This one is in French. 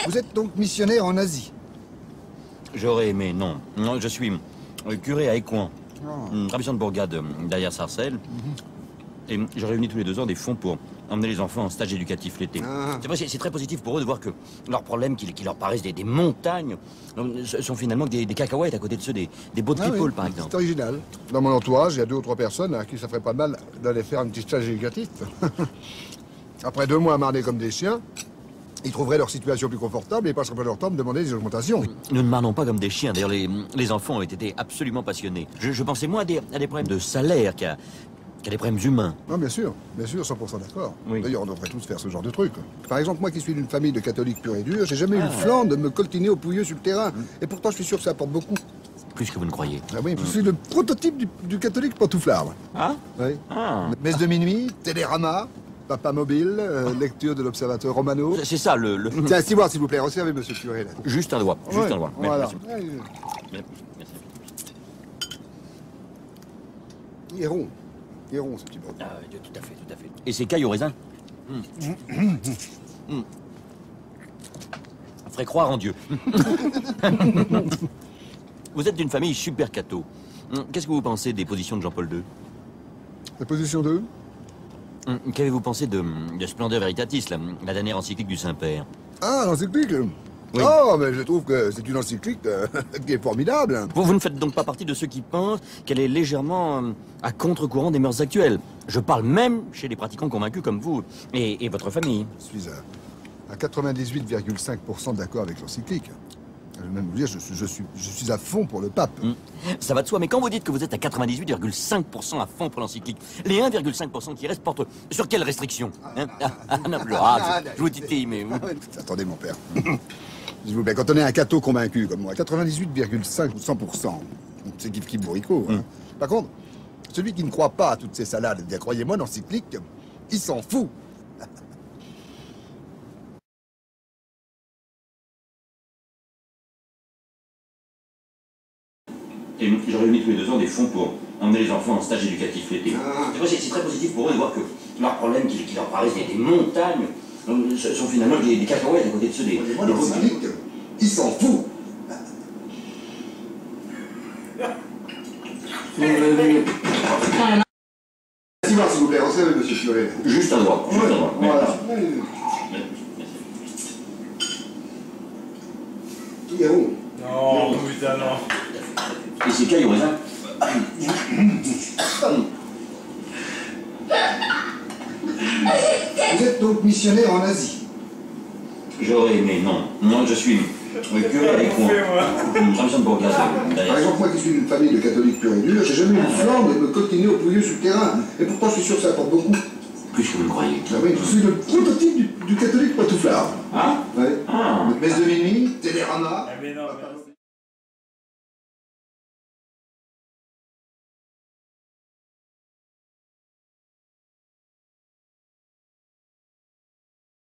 Vous êtes donc missionnaire en Asie? J'aurais aimé, non. Non, je suis curé à Écouen, Oh. une très puissante bourgade derrière Sarcelles. Et je réunis tous les 2 ans des fonds pour emmener les enfants en stage éducatif l'été. Ah. C'est vrai, c'est très positif pour eux de voir que leurs problèmes, qui leur paraissent des montagnes, sont finalement des cacahuètes à côté de ceux des boat people, par exemple. C'est original. Dans mon entourage, il y a 2 ou 3 personnes à qui ça ferait pas de mal d'aller faire un petit stage éducatif. Après 2 mois marnés comme des chiens, ils trouveraient leur situation plus confortable et ils passeraient pas leur temps à me demander des augmentations. Nous ne marnons pas comme des chiens. D'ailleurs, les enfants ont été absolument passionnés. Je pensais, moi, à des problèmes de salaire qu'à des problèmes humains. Non, bien sûr, 100% d'accord. Oui. D'ailleurs, on devrait tous faire ce genre de truc. Par exemple, moi qui suis d'une famille de catholiques purs et durs, j'ai jamais eu le flanc de me coltiner au pouilleux sur le terrain. Et pourtant, je suis sûr que ça apporte beaucoup. Plus que vous ne croyez. Ah oui, je suis le prototype du catholique pantouflard. moi. Ah Oui. Ah. Messe de minuit, Télérama, Papa Mobile, lecture de l'Observateur Romano. C'est ça, le... Tiens, Stewart, s'il vous plaît, resservez monsieur le curé, là. Juste un doigt, juste Ouais, un doigt. Voilà. Merci. Merci. Il est rond. Il est rond, ce petit bon. Ah, tout à fait, tout à fait. Et ces cailles au raisin Ça ferait croire en Dieu. Vous êtes d'une famille super catho. Qu'est-ce que vous pensez des positions de Jean-Paul II? La position 2. Qu'avez-vous pensé de Splendeur Veritatis, la dernière encyclique du Saint-Père? Ah, l'encyclique. Oui. Oh, mais je trouve que c'est une encyclique qui est formidable. Vous ne faites donc pas partie de ceux qui pensent qu'elle est légèrement à contre-courant des mœurs actuelles. Je parle même chez les pratiquants convaincus comme vous et votre famille. Je suis à 98,5% d'accord avec l'encyclique. Je vais même vous dire, je suis à fond pour le pape. Ça va de soi, mais quand vous dites que vous êtes à 98,5% à fond pour l'encyclique, les 1,5% qui restent portent sur quelles restrictions hein? Non, je vous titille, mais... Attendez, mon père. S'il vous plaît, quand on est un catho convaincu comme moi, 98,5 ou 100%, c'est kiff bourricot. Hein. Par contre, celui qui ne croit pas à toutes ces salades, eh bien, croyez-moi, l'encyclique, il s'en fout. Et je réunis tous les 2 ans des fonds pour emmener les enfants en stage éducatif l'été. C'est vrai, c'est très positif pour eux de voir que leurs problèmes, qui leur paraissent des montagnes, sont finalement des cacahuètes à côté de ceux des L'encyclique, il s'en fout. Stewart, s'il vous plaît, resservez monsieur Curé. Juste un doigt, juste un doigt. Voilà. Il est rond. Non, putain, non. Et ces cailles au raisin Vous êtes donc missionnaire en Asie? J'aurais aimé, non. Non, je suis curé à Écouen, une très puissante bourgade Par derrière. exemple, moi qui suis d'une famille de catholiques purs et durs, j'ai jamais eu le flanc de me coltiner au pouilleux sur le terrain. Et pourtant, je suis sûr que ça apporte beaucoup. Plus que vous ne croyez. Ah oui, je suis le prototype du catholique pantouflard. Ah Ouais. Ah. Messe de minuit, Télérama. Ah, mais non, mais...